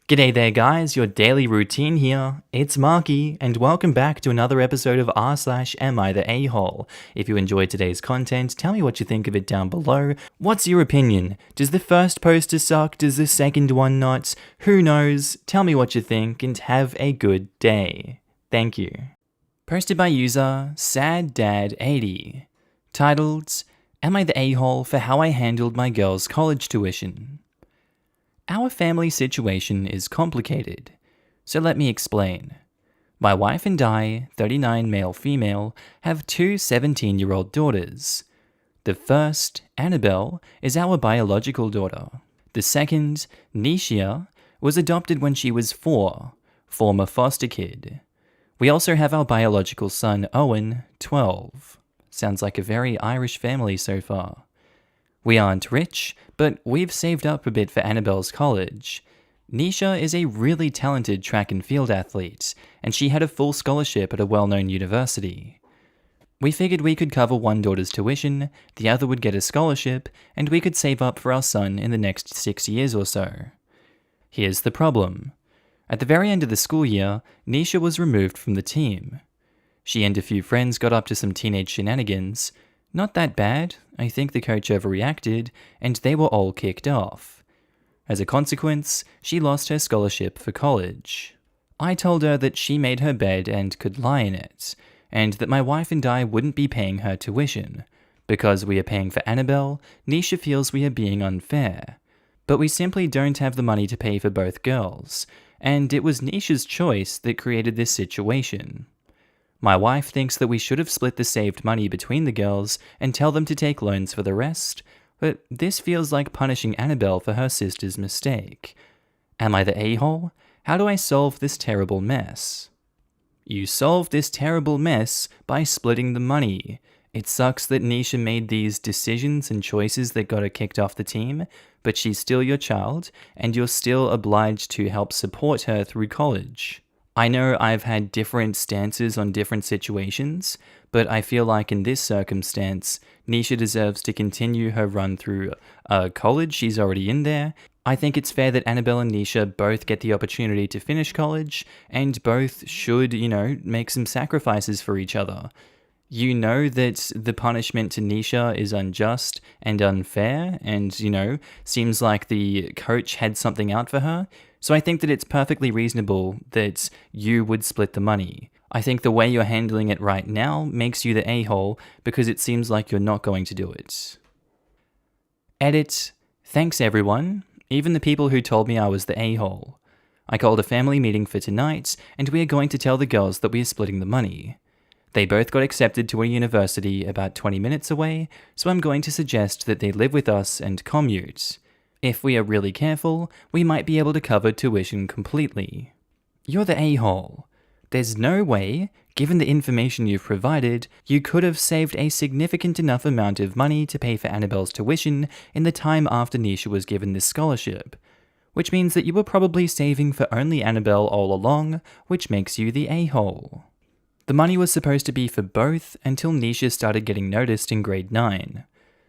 G'day there guys, your daily routine here. It's Markee, and welcome back to another episode of r/AmiTheA. If you enjoyed today's content, tell me what you think of it down below. What's your opinion? Does the first poster suck? Does the second one not? Who knows? Tell me what you think, and have a good day. Thank you. Posted by user SadDad80. Titled, Am I the a-hole for how I handled my girl's college tuition? Our family situation is complicated, so let me explain. My wife and I, 39 male-female, have two 17-year-old daughters. The first, Annabelle, is our biological daughter. The second, Nisha, was adopted when she was 4, former foster kid. We also have our biological son, Owen, 12. Sounds like a very Irish family so far. We aren't rich, but we've saved up a bit for Annabelle's college. Nisha is a really talented track and field athlete, and she had a full scholarship at a well-known university. We figured we could cover one daughter's tuition, the other would get a scholarship, and we could save up for our son in the next 6 years or so. Here's the problem. At the very end of the school year, Nisha was removed from the team. She and a few friends got up to some teenage shenanigans. Not that bad, I think the coach overreacted, and they were all kicked off. As a consequence, she lost her scholarship for college. I told her that she made her bed and could lie in it, and that my wife and I wouldn't be paying her tuition. Because we are paying for Annabelle, Nisha feels we are being unfair. But we simply don't have the money to pay for both girls, and it was Nisha's choice that created this situation. My wife thinks that we should have split the saved money between the girls and tell them to take loans for the rest, but this feels like punishing Annabelle for her sister's mistake. Am I the a-hole? How do I solve this terrible mess? You solve this terrible mess by splitting the money. It sucks that Nisha made these decisions and choices that got her kicked off the team, but she's still your child, and you're still obliged to help support her through college. I know I've had different stances on different situations, but I feel like in this circumstance, Nisha deserves to continue her run through college. She's already in there. I think it's fair that Annabelle and Nisha both get the opportunity to finish college, and both should, make some sacrifices for each other. You know that the punishment to Nisha is unjust and unfair, and, seems like the coach had something out for her. So I think that it's perfectly reasonable that you would split the money. I think the way you're handling it right now makes you the a-hole because it seems like you're not going to do it. Edit. Thanks everyone, even the people who told me I was the a-hole. I called a family meeting for tonight, and we are going to tell the girls that we are splitting the money. They both got accepted to a university about 20 minutes away, so I'm going to suggest that they live with us and commute. If we are really careful, we might be able to cover tuition completely. You're the a-hole. There's no way, given the information you've provided, you could have saved a significant enough amount of money to pay for Annabelle's tuition in the time after Nisha was given this scholarship. Which means that you were probably saving for only Annabelle all along, which makes you the a-hole. The money was supposed to be for both until Nisha started getting noticed in grade 9.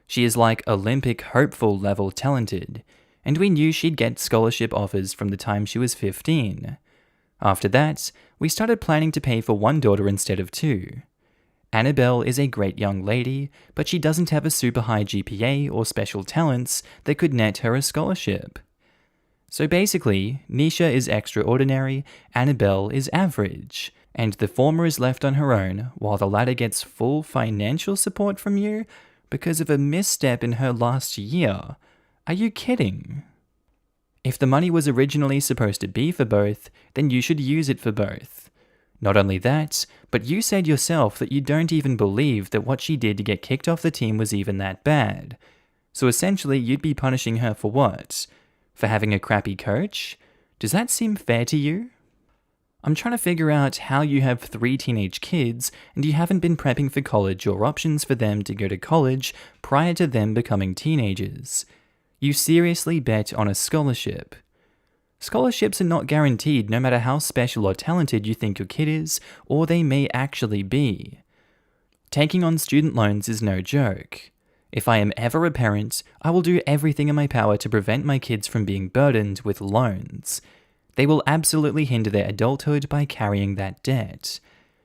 She is like Olympic hopeful level talented, and we knew she'd get scholarship offers from the time she was 15. After that, we started planning to pay for one daughter instead of two. Annabelle is a great young lady, but she doesn't have a super high GPA or special talents that could net her a scholarship. So basically, Nisha is extraordinary, Annabelle is average, and the former is left on her own while the latter gets full financial support from you because of a misstep in her last year. Are you kidding? If the money was originally supposed to be for both, then you should use it for both. Not only that, but you said yourself that you don't even believe that what she did to get kicked off the team was even that bad. So essentially, you'd be punishing her for what? For having a crappy coach? Does that seem fair to you? I'm trying to figure out how you have 3 teenage kids and you haven't been prepping for college or options for them to go to college prior to them becoming teenagers. You seriously bet on a scholarship. Scholarships are not guaranteed no matter how special or talented you think your kid is, or they may actually be. Taking on student loans is no joke. If I am ever a parent, I will do everything in my power to prevent my kids from being burdened with loans. They will absolutely hinder their adulthood by carrying that debt.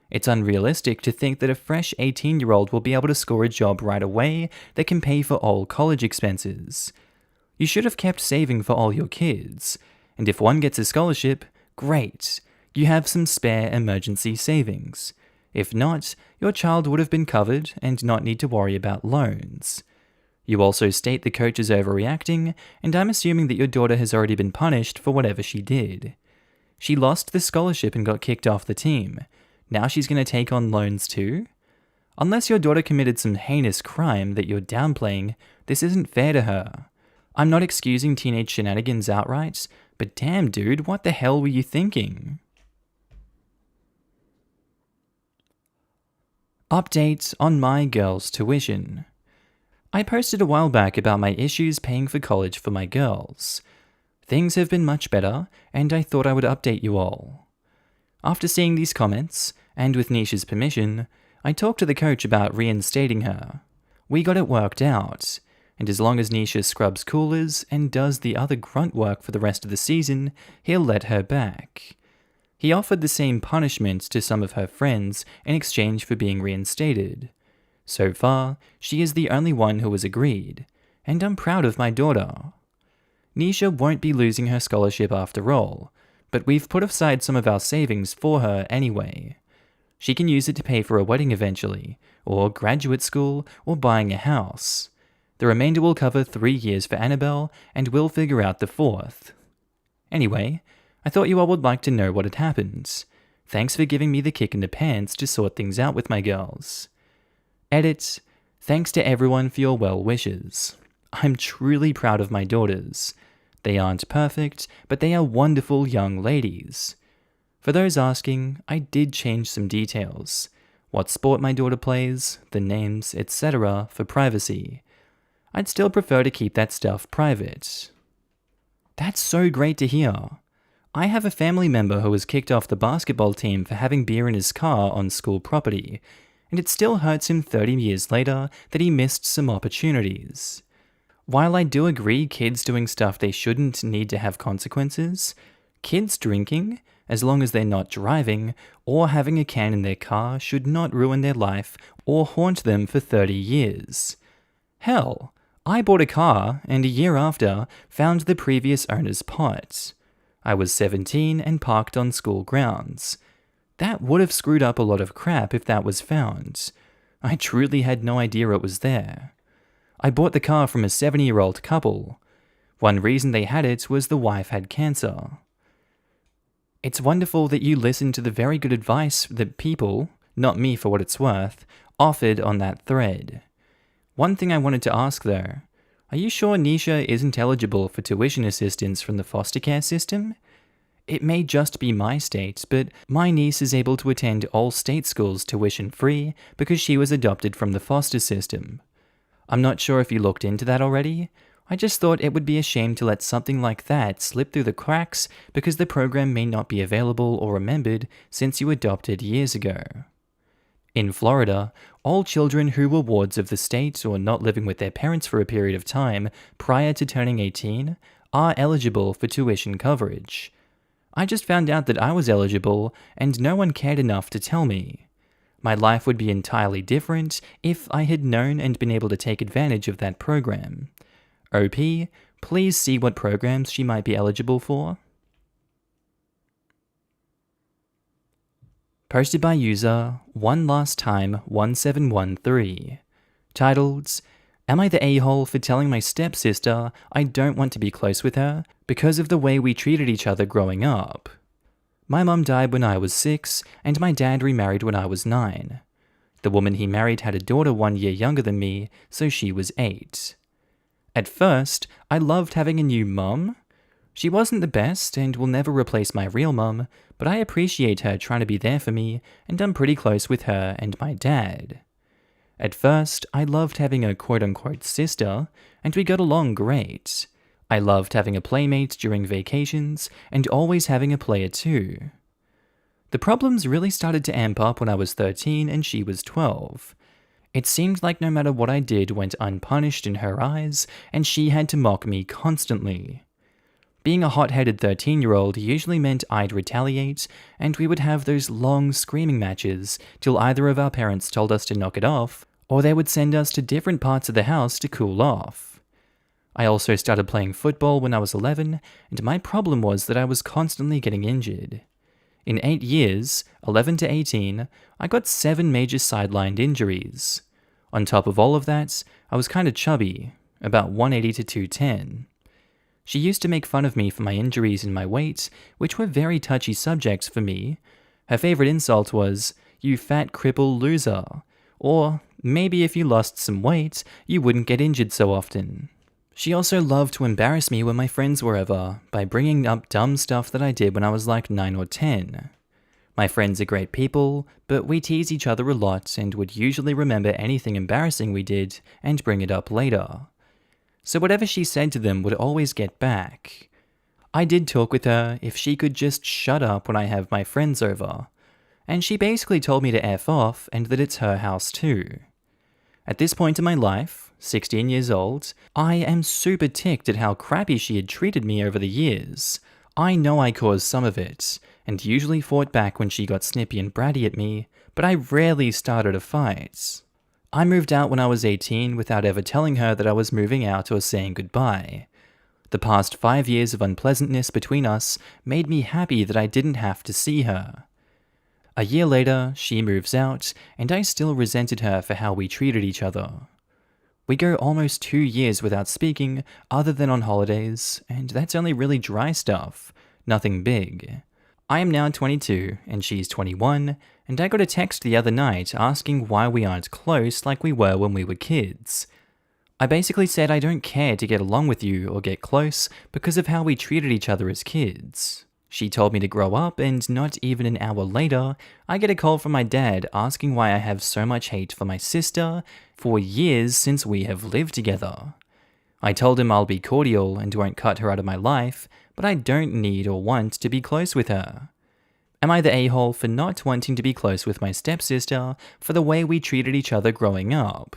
It's unrealistic to think that a fresh 18-year-old will be able to score a job right away that can pay for all college expenses. You should have kept saving for all your kids, and if one gets a scholarship, great, you have some spare emergency savings. If not, your child would have been covered and not need to worry about loans. You also state the coach is overreacting, and I'm assuming that your daughter has already been punished for whatever she did. She lost the scholarship and got kicked off the team. Now she's going to take on loans too? Unless your daughter committed some heinous crime that you're downplaying, this isn't fair to her. I'm not excusing teenage shenanigans outright, but damn dude, what the hell were you thinking? Update on my girls' tuition. I posted a while back about my issues paying for college for my girls. Things have been much better, and I thought I would update you all. After seeing these comments, and with Nisha's permission, I talked to the coach about reinstating her. We got it worked out, and as long as Nisha scrubs coolers and does the other grunt work for the rest of the season, he'll let her back. He offered the same punishment to some of her friends in exchange for being reinstated. So far, she is the only one who has agreed, and I'm proud of my daughter. Nisha won't be losing her scholarship after all, but we've put aside some of our savings for her anyway. She can use it to pay for a wedding eventually, or graduate school, or buying a house. The remainder will cover 3 years for Annabelle, and we'll figure out the 4th. Anyway, I thought you all would like to know what had happened. Thanks for giving me the kick in the pants to sort things out with my girls. Edit. Thanks to everyone for your well wishes. I'm truly proud of my daughters. They aren't perfect, but they are wonderful young ladies. For those asking, I did change some details. What sport my daughter plays, the names, etc. for privacy. I'd still prefer to keep that stuff private. That's so great to hear. I have a family member who was kicked off the basketball team for having beer in his car on school property, and it still hurts him 30 years later that he missed some opportunities. While I do agree kids doing stuff they shouldn't need to have consequences, kids drinking, as long as they're not driving or having a can in their car, should not ruin their life or haunt them for 30 years. Hell, I bought a car and a year after found the previous owner's pot. I was 17 and parked on school grounds. That would have screwed up a lot of crap if that was found. I truly had no idea it was there. I bought the car from a 70-year-old couple. One reason they had it was the wife had cancer. It's wonderful that you listened to the very good advice that people, not me for what it's worth, offered on that thread. One thing I wanted to ask though, are you sure Nisha isn't eligible for tuition assistance from the foster care system? It may just be my state, but my niece is able to attend all state schools tuition-free because she was adopted from the foster system. I'm not sure if you looked into that already. I just thought it would be a shame to let something like that slip through the cracks because the program may not be available or remembered since you adopted years ago. In Florida, all children who were wards of the state or not living with their parents for a period of time prior to turning 18 are eligible for tuition coverage. I just found out that I was eligible and no one cared enough to tell me. My life would be entirely different if I had known and been able to take advantage of that program. OP, please see what programs she might be eligible for. Posted by user OneLastTime1713. Titled, Am I the a-hole for telling my stepsister I don't want to be close with her because of the way we treated each other growing up? My mum died when I was 6, and my dad remarried when I was 9. The woman he married had a daughter 1 year younger than me, so she was 8. At first, I loved having a new mum. She wasn't the best and will never replace my real mum, but I appreciate her trying to be there for me, and I'm pretty close with her and my dad. At first, I loved having a quote-unquote sister, and we got along great. I loved having a playmate during vacations, and always having a player too. The problems really started to amp up when I was 13 and she was 12. It seemed like no matter what I did went unpunished in her eyes, and she had to mock me constantly. Being a hot-headed 13-year-old usually meant I'd retaliate, and we would have those long screaming matches till either of our parents told us to knock it off, or they would send us to different parts of the house to cool off. I also started playing football when I was 11, and my problem was that I was constantly getting injured. In 8 years, 11 to 18, I got 7 major sidelined injuries. On top of all of that, I was kinda chubby, about 180 to 210. She used to make fun of me for my injuries and my weight, which were very touchy subjects for me. Her favorite insult was, "You fat cripple loser," or maybe if you lost some weight, you wouldn't get injured so often. She also loved to embarrass me when my friends were over by bringing up dumb stuff that I did when I was like 9 or 10. My friends are great people, but we tease each other a lot and would usually remember anything embarrassing we did and bring it up later. So whatever she said to them would always get back. I did talk with her if she could just shut up when I have my friends over, and she basically told me to F off and that it's her house too. At this point in my life, 16 years old, I am super ticked at how crappy she had treated me over the years. I know I caused some of it, and usually fought back when she got snippy and bratty at me, but I rarely started a fight. I moved out when I was 18 without ever telling her that I was moving out or saying goodbye. The past 5 years of unpleasantness between us made me happy that I didn't have to see her. A year later, she moves out, and I still resented her for how we treated each other. We go almost 2 years without speaking, other than on holidays, and that's only really dry stuff, nothing big. I am now 22, and she's 21, and I got a text the other night asking why we aren't close like we were when we were kids. I basically said I don't care to get along with you or get close because of how we treated each other as kids. She told me to grow up, and not even an hour later, I get a call from my dad asking why I have so much hate for my sister for years since we have lived together. I told him I'll be cordial and won't cut her out of my life, but I don't need or want to be close with her. Am I the a-hole for not wanting to be close with my stepsister for the way we treated each other growing up?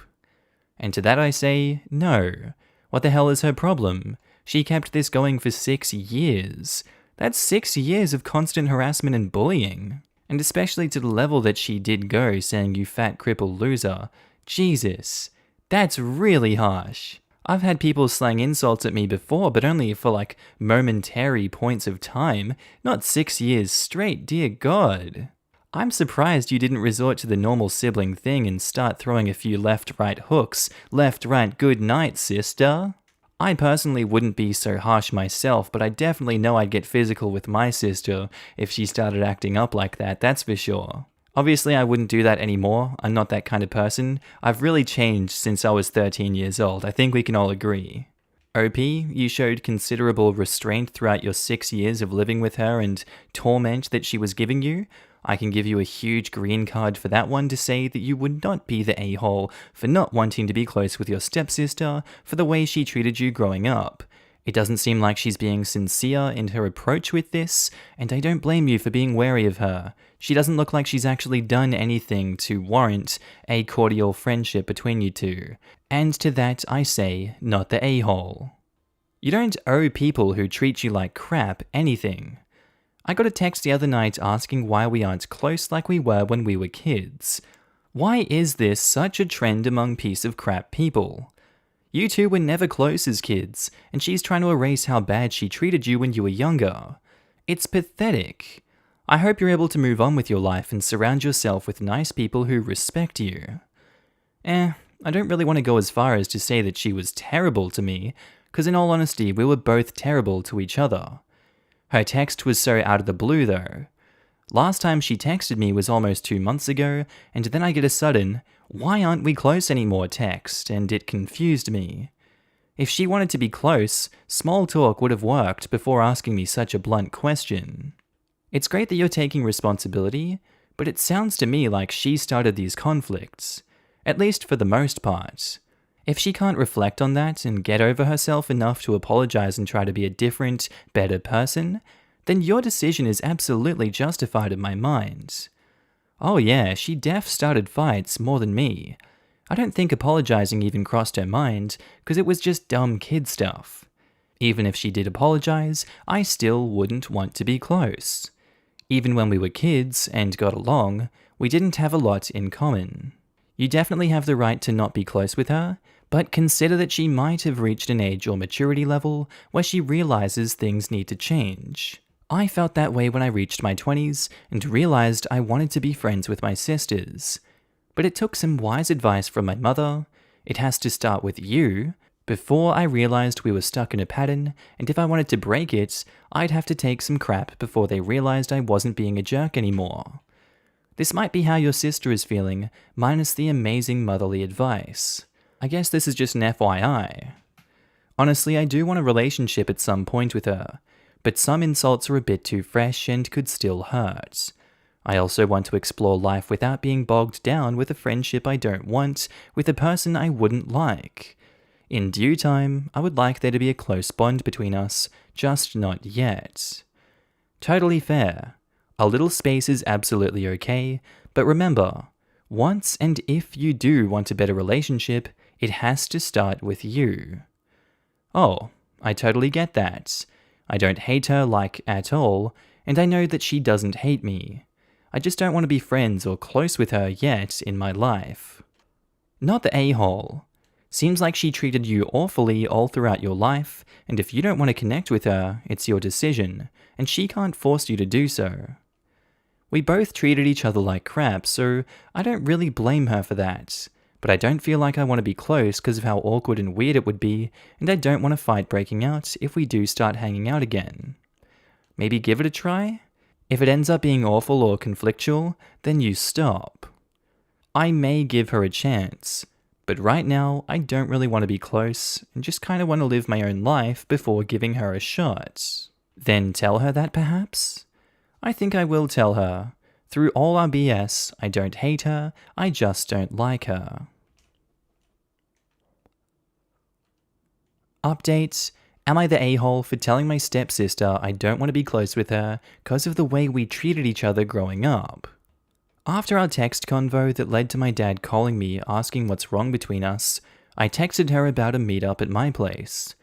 And to that I say, no. What the hell is her problem? She kept this going for 6 years. That's 6 years of constant harassment and bullying. And especially to the level that she did go, saying you fat cripple loser. Jesus, that's really harsh. I've had people slang insults at me before, but only for like momentary points of time, not 6 years straight, dear God. I'm surprised you didn't resort to the normal sibling thing and start throwing a few left-right hooks. Left, right, good night, sister. I personally wouldn't be so harsh myself, but I definitely know I'd get physical with my sister if she started acting up like that, that's for sure. Obviously, I wouldn't do that anymore. I'm not that kind of person. I've really changed since I was 13 years old. I think we can all agree. OP, you showed considerable restraint throughout your 6 years of living with her and torment that she was giving you. I can give you a huge green card for that one to say that you would not be the a-hole for not wanting to be close with your stepsister for the way she treated you growing up. It doesn't seem like she's being sincere in her approach with this, and I don't blame you for being wary of her. She doesn't look like she's actually done anything to warrant a cordial friendship between you two. And to that I say, not the a-hole. You don't owe people who treat you like crap anything. I got a text the other night asking why we aren't close like we were when we were kids. Why is this such a trend among piece of crap people? You two were never close as kids, and she's trying to erase how bad she treated you when you were younger. It's pathetic. I hope you're able to move on with your life and surround yourself with nice people who respect you. I don't really want to go as far as to say that she was terrible to me, because in all honesty, we were both terrible to each other. Her text was so out of the blue though. Last time she texted me was almost 2 months ago, and then I get a sudden, "Why aren't we close anymore?" text, and it confused me. If she wanted to be close, small talk would have worked before asking me such a blunt question. It's great that you're taking responsibility, but it sounds to me like she started these conflicts, at least for the most part. If she can't reflect on that and get over herself enough to apologize and try to be a different, better person, then your decision is absolutely justified in my mind. Oh yeah, she def started fights more than me. I don't think apologizing even crossed her mind, because it was just dumb kid stuff. Even if she did apologize, I still wouldn't want to be close. Even when we were kids and got along, we didn't have a lot in common. You definitely have the right to not be close with her, but consider that she might have reached an age or maturity level where she realizes things need to change. I felt that way when I reached my 20s and realized I wanted to be friends with my sisters. But it took some wise advice from my mother. It has to start with you. Before I realized we were stuck in a pattern, and if I wanted to break it, I'd have to take some crap before they realized I wasn't being a jerk anymore. This might be how your sister is feeling, minus the amazing motherly advice. I guess this is just an FYI. Honestly, I do want a relationship at some point with her, but some insults are a bit too fresh and could still hurt. I also want to explore life without being bogged down with a friendship I don't want with a person I wouldn't like. In due time, I would like there to be a close bond between us, just not yet. Totally fair. A little space is absolutely okay, but remember, once and if you do want a better relationship, it has to start with you. Oh, I totally get that. I don't hate her at all, and I know that she doesn't hate me. I just don't want to be friends or close with her yet in my life. Not the a-hole. Seems like she treated you awfully all throughout your life, and if you don't want to connect with her, it's your decision, and she can't force you to do so. We both treated each other like crap, so I don't really blame her for that, but I don't feel like I want to be close because of how awkward and weird it would be, and I don't want a fight breaking out if we do start hanging out again. Maybe give it a try? If it ends up being awful or conflictual, then you stop. I may give her a chance, but right now, I don't really want to be close and just kind of want to live my own life before giving her a shot. Then tell her that perhaps? I think I will tell her. Through all our BS, I don't hate her, I just don't like her. Update. Am I the a-hole for telling my stepsister I don't want to be close with her because of the way we treated each other growing up? After our text convo that led to my dad calling me asking what's wrong between us, I texted her about a meetup at my place.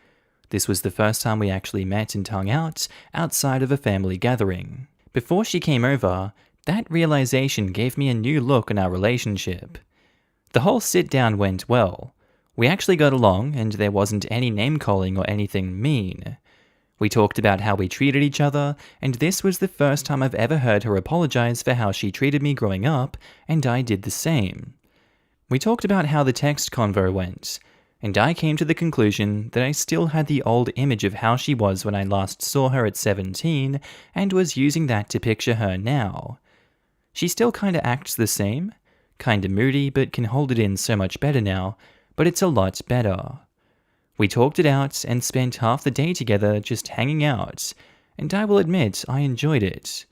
This was the first time we actually met and hung out outside of a family gathering. Before she came over, that realization gave me a new look on our relationship. The whole sit-down went well. We actually got along and there wasn't any name-calling or anything mean. We talked about how we treated each other, and this was the first time I've ever heard her apologize for how she treated me growing up, and I did the same. We talked about how the text convo went, and I came to the conclusion that I still had the old image of how she was when I last saw her at 17, and was using that to picture her now. She still kinda acts the same, kinda moody, but can hold it in so much better now, but it's a lot better. We talked it out and spent half the day together just hanging out, and I will admit I enjoyed it.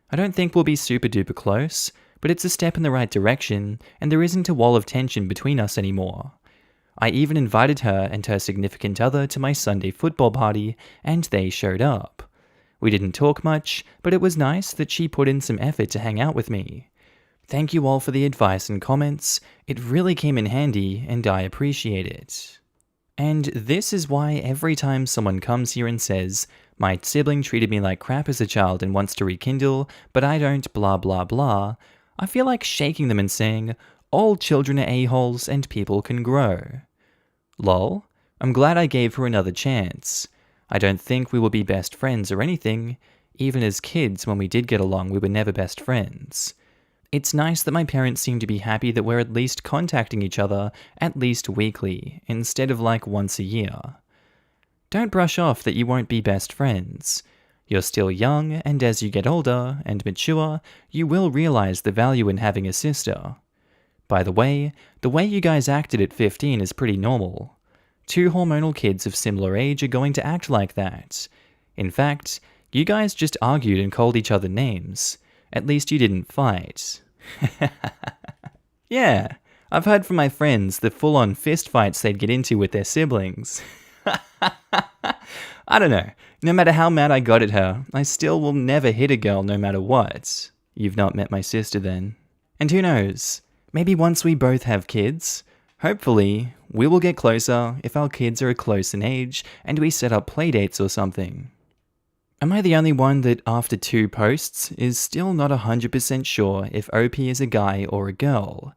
I don't think we'll be super duper close, but it's a step in the right direction, and there isn't a wall of tension between us anymore. I even invited her and her significant other to my Sunday football party, and they showed up. We didn't talk much, but it was nice that she put in some effort to hang out with me. Thank you all for the advice and comments. It really came in handy, and I appreciate it. And this is why every time someone comes here and says, my sibling treated me like crap as a child and wants to rekindle, but I don't blah blah blah, I feel like shaking them and saying, all children are a-holes and people can grow. Lol, I'm glad I gave her another chance. I don't think we will be best friends or anything. Even as kids, when we did get along, we were never best friends. It's nice that my parents seem to be happy that we're at least contacting each other at least weekly, instead of like once a year. Don't brush off that you won't be best friends. You're still young, and as you get older and mature, you will realize the value in having a sister. By the way you guys acted at 15 is pretty normal. 2 hormonal kids of similar age are going to act like that. In fact, you guys just argued and called each other names. At least you didn't fight. Yeah, I've heard from my friends the full-on fist fights they'd get into with their siblings. I don't know. No matter how mad I got at her, I still will never hit a girl no matter what. You've not met my sister then. And who knows? Maybe once we both have kids, Hopefully, we will get closer if our kids are close in age and we set up playdates or something. Am I the only one that after 2 posts is still not 100% sure if OP is a guy or a girl?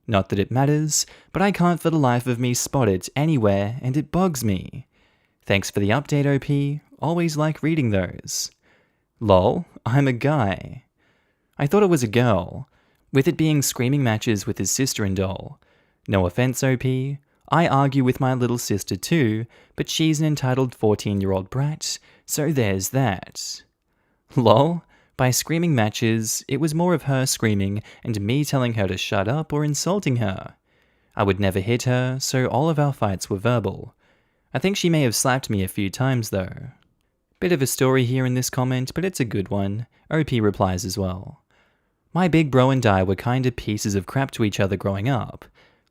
Not that it matters, but I can't for the life of me spot it anywhere and it bugs me. Thanks for the update, OP. Always like reading those. Lol, I'm a guy. I thought it was a girl, with it being screaming matches with his sister-in-law. No offense, OP. I argue with my little sister too, but she's an entitled 14-year-old brat, so there's that. Lol, by screaming matches, it was more of her screaming and me telling her to shut up or insulting her. I would never hit her, so all of our fights were verbal. I think she may have slapped me a few times though. Bit of a story here in this comment, but it's a good one. OP replies as well. My big bro and I were kinda pieces of crap to each other growing up.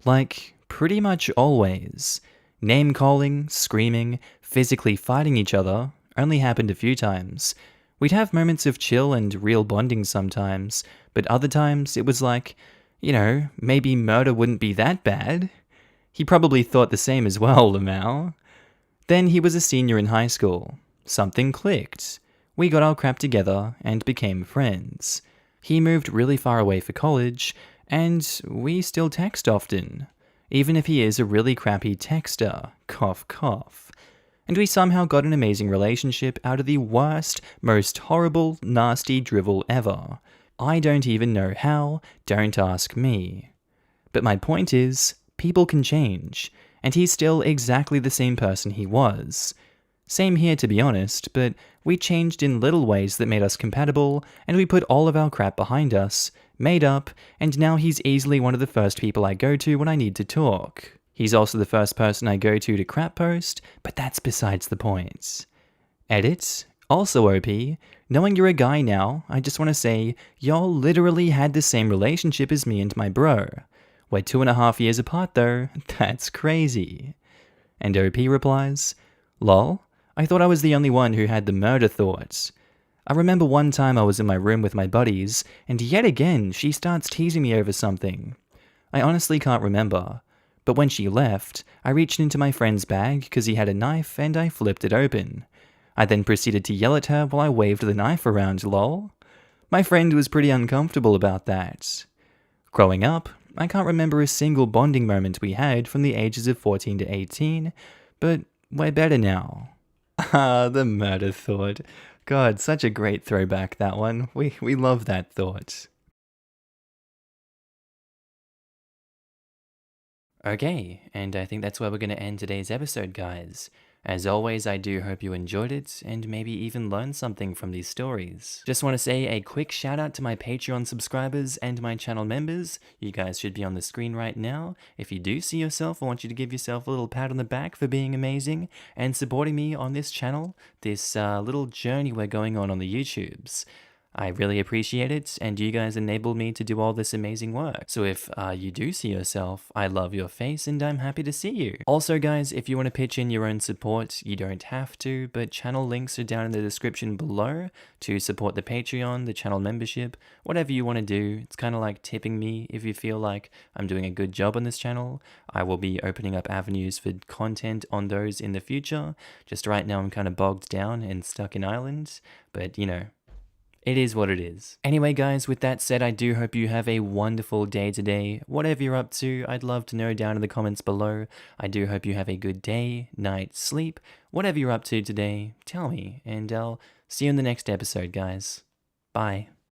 Like, pretty much always. Name-calling, screaming, physically fighting each other only happened a few times. We'd have moments of chill and real bonding sometimes, but other times it was like, maybe murder wouldn't be that bad. He probably thought the same as well, Lamau. Then he was a senior in high school. Something clicked. We got our crap together and became friends. He moved really far away for college, and we still text often, even if he is a really crappy texter, cough cough. And we somehow got an amazing relationship out of the worst, most horrible, nasty drivel ever. I don't even know how, don't ask me. But my point is, people can change, and he's still exactly the same person he was. Same here to be honest, but we changed in little ways that made us compatible, and we put all of our crap behind us, made up, and now he's easily one of the first people I go to when I need to talk. He's also the first person I go to crap post, but that's besides the point. Edit. Also OP, knowing you're a guy now, I just want to say, y'all literally had the same relationship as me and my bro. We're 2.5 years apart though, that's crazy. And OP replies, lol, I thought I was the only one who had the murder thoughts. I remember one time I was in my room with my buddies, and yet again she starts teasing me over something. I honestly can't remember, but when she left, I reached into my friend's bag because he had a knife and I flipped it open. I then proceeded to yell at her while I waved the knife around, lol. My friend was pretty uncomfortable about that. Growing up, I can't remember a single bonding moment we had from the ages of 14 to 18, but we're better now. Ah, the murder thought. God, such a great throwback, that one. We love that thought. Okay, and I think that's where we're going to end today's episode, guys. As always, I do hope you enjoyed it, and maybe even learned something from these stories. Just want to say a quick shout out to my Patreon subscribers and my channel members. You guys should be on the screen right now. If you do see yourself, I want you to give yourself a little pat on the back for being amazing and supporting me on this channel, this little journey we're going on the YouTubes. I really appreciate it, and you guys enable me to do all this amazing work. So if you do see yourself, I love your face and I'm happy to see you. Also guys, if you want to pitch in your own support, you don't have to, but channel links are down in the description below to support the Patreon, the channel membership, whatever you want to do. It's kind of like tipping me if you feel like I'm doing a good job on this channel. I will be opening up avenues for content on those in the future. Just right now I'm kind of bogged down and stuck in Ireland, but it is what it is. Anyway guys, with that said, I do hope you have a wonderful day today. Whatever you're up to, I'd love to know down in the comments below. I do hope you have a good day, night, sleep. Whatever you're up to today, tell me, and I'll see you in the next episode, guys. Bye.